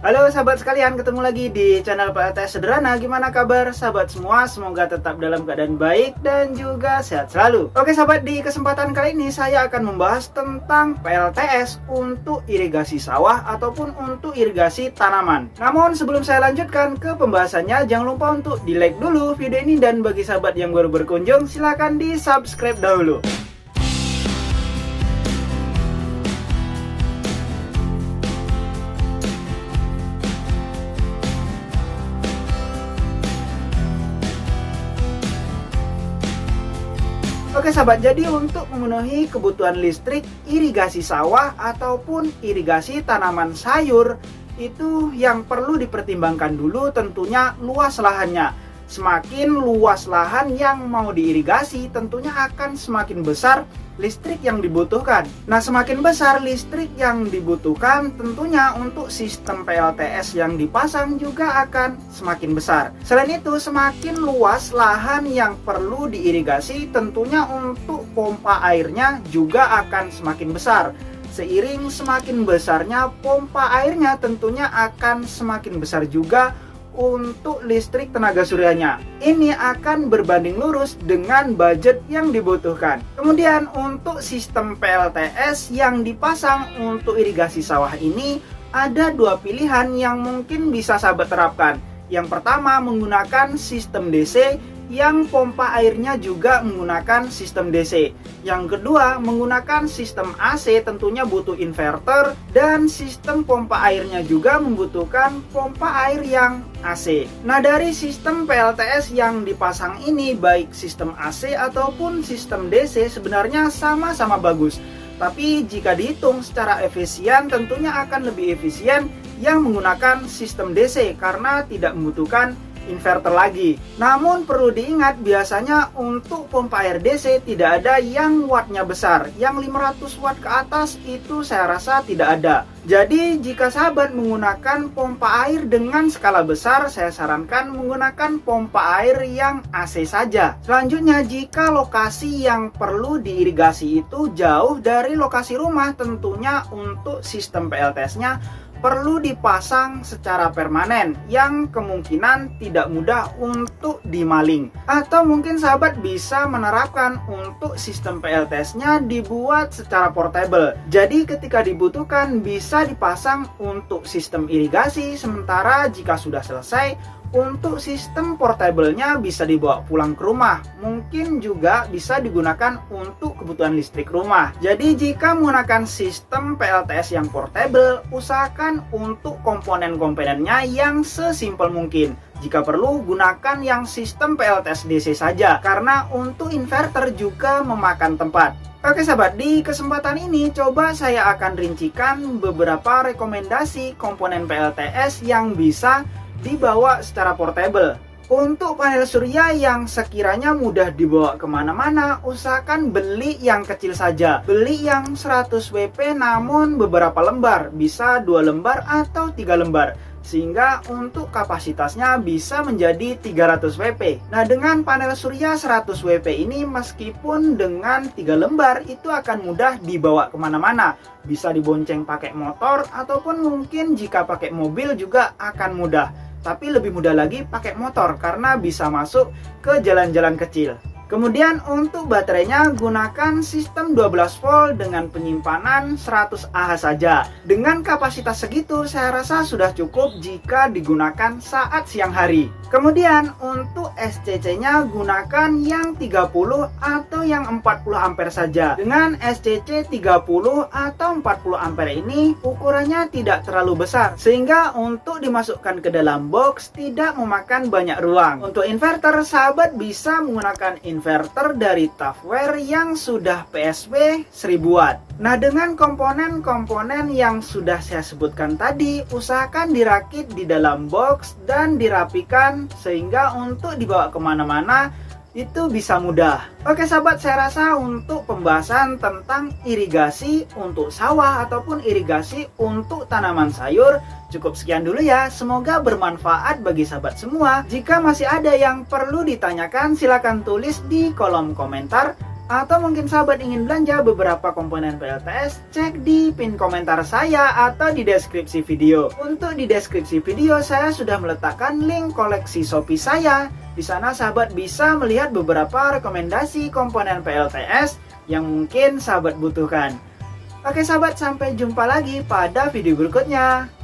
Halo sahabat sekalian, ketemu lagi di channel PLTS Sederhana. Gimana kabar sahabat semua? Semoga tetap dalam keadaan baik dan juga sehat selalu. Oke sahabat, di kesempatan kali ini saya akan membahas tentang PLTS untuk irigasi sawah ataupun untuk irigasi tanaman. Namun sebelum saya lanjutkan ke pembahasannya, jangan lupa untuk di like dulu video ini, dan bagi sahabat yang baru berkunjung silahkan di subscribe dahulu. Oke sahabat, jadi untuk memenuhi kebutuhan listrik irigasi sawah ataupun irigasi tanaman sayur, itu yang perlu dipertimbangkan dulu tentunya luas lahannya. Semakin luas lahan yang mau diirigasi, tentunya akan semakin besar listrik yang dibutuhkan. Nah, semakin besar listrik yang dibutuhkan, tentunya untuk sistem PLTS yang dipasang juga akan semakin besar. Selain itu, semakin luas lahan yang perlu diirigasi, tentunya untuk pompa airnya juga akan semakin besar. Seiring semakin besarnya pompa airnya, tentunya akan semakin besar juga untuk listrik tenaga suryanya. Ini akan berbanding lurus dengan budget yang dibutuhkan. Kemudian untuk sistem PLTS yang dipasang untuk irigasi sawah ini, ada dua pilihan yang mungkin bisa sahabat terapkan. Yang pertama, menggunakan sistem DC yang pompa airnya juga menggunakan sistem DC. Yang kedua, menggunakan sistem AC, tentunya butuh inverter, dan sistem pompa airnya juga membutuhkan pompa air yang AC. Nah, dari sistem PLTS yang dipasang ini, baik sistem AC ataupun sistem DC sebenarnya sama-sama bagus. Tapi jika dihitung secara efisien, tentunya akan lebih efisien yang menggunakan sistem DC karena tidak membutuhkan inverter lagi. Namun perlu diingat, biasanya untuk pompa air DC tidak ada yang wattnya besar. Yang 500 watt ke atas itu saya rasa tidak ada. Jadi jika sahabat menggunakan pompa air dengan skala besar, saya sarankan menggunakan pompa air yang AC saja. Selanjutnya, jika lokasi yang perlu diirigasi itu jauh dari lokasi rumah, tentunya untuk sistem PLTS-nya perlu dipasang secara permanen yang kemungkinan tidak mudah untuk dimaling. Atau mungkin sahabat bisa menerapkan untuk sistem PLTS-nya dibuat secara portable. Jadi ketika dibutuhkan bisa dipasang untuk sistem irigasi, sementara jika sudah selesai untuk sistem portable-nya bisa dibawa pulang ke rumah. Mungkin juga bisa digunakan untuk kebutuhan listrik rumah. Jadi jika menggunakan sistem PLTS yang portable, usahakan untuk komponen-komponennya yang sesimpel mungkin. Jika perlu, gunakan yang sistem PLTS DC saja, karena untuk inverter juga memakan tempat. Oke sahabat, di kesempatan ini coba saya akan rincikan beberapa rekomendasi komponen PLTS yang bisa dibawa secara portable. Untuk panel surya yang sekiranya mudah dibawa kemana-mana, usahakan beli yang kecil saja. Beli yang 100 WP namun beberapa lembar, bisa 2 lembar atau 3 lembar. Sehingga untuk kapasitasnya bisa menjadi 300 WP. Nah, dengan panel surya 100 WP ini, meskipun dengan 3 lembar itu akan mudah dibawa kemana-mana. Bisa dibonceng pakai motor ataupun mungkin jika pakai mobil juga akan mudah. Tapi lebih mudah lagi pakai motor karena bisa masuk ke jalan-jalan kecil. Kemudian untuk baterainya gunakan sistem 12 volt dengan penyimpanan 100 Ah saja. Dengan kapasitas segitu saya rasa sudah cukup jika digunakan saat siang hari. Kemudian untuk SCC-nya gunakan yang 30 atau yang 40 ampere saja. Dengan SCC 30 atau 40 ampere ini ukurannya tidak terlalu besar, sehingga untuk dimasukkan ke dalam box tidak memakan banyak ruang. Untuk inverter, sahabat bisa menggunakan inverter dari Tafware yang sudah PSW 1000 watt. Nah, dengan komponen-komponen yang sudah saya sebutkan tadi, usahakan dirakit di dalam box dan dirapikan sehingga untuk dibawa kemana-mana itu bisa mudah. Oke sahabat, saya rasa untuk pembahasan tentang irigasi untuk sawah ataupun irigasi untuk tanaman sayur cukup sekian dulu ya. Semoga bermanfaat bagi sahabat semua. Jika masih ada yang perlu ditanyakan, silakan tulis di kolom komentar. Atau mungkin sahabat ingin belanja beberapa komponen PLTS, cek di pin komentar saya atau di deskripsi video. Untuk di deskripsi video saya sudah meletakkan link koleksi Shopee saya. Di sana sahabat bisa melihat beberapa rekomendasi komponen PLTS yang mungkin sahabat butuhkan. Oke sahabat, sampai jumpa lagi pada video berikutnya.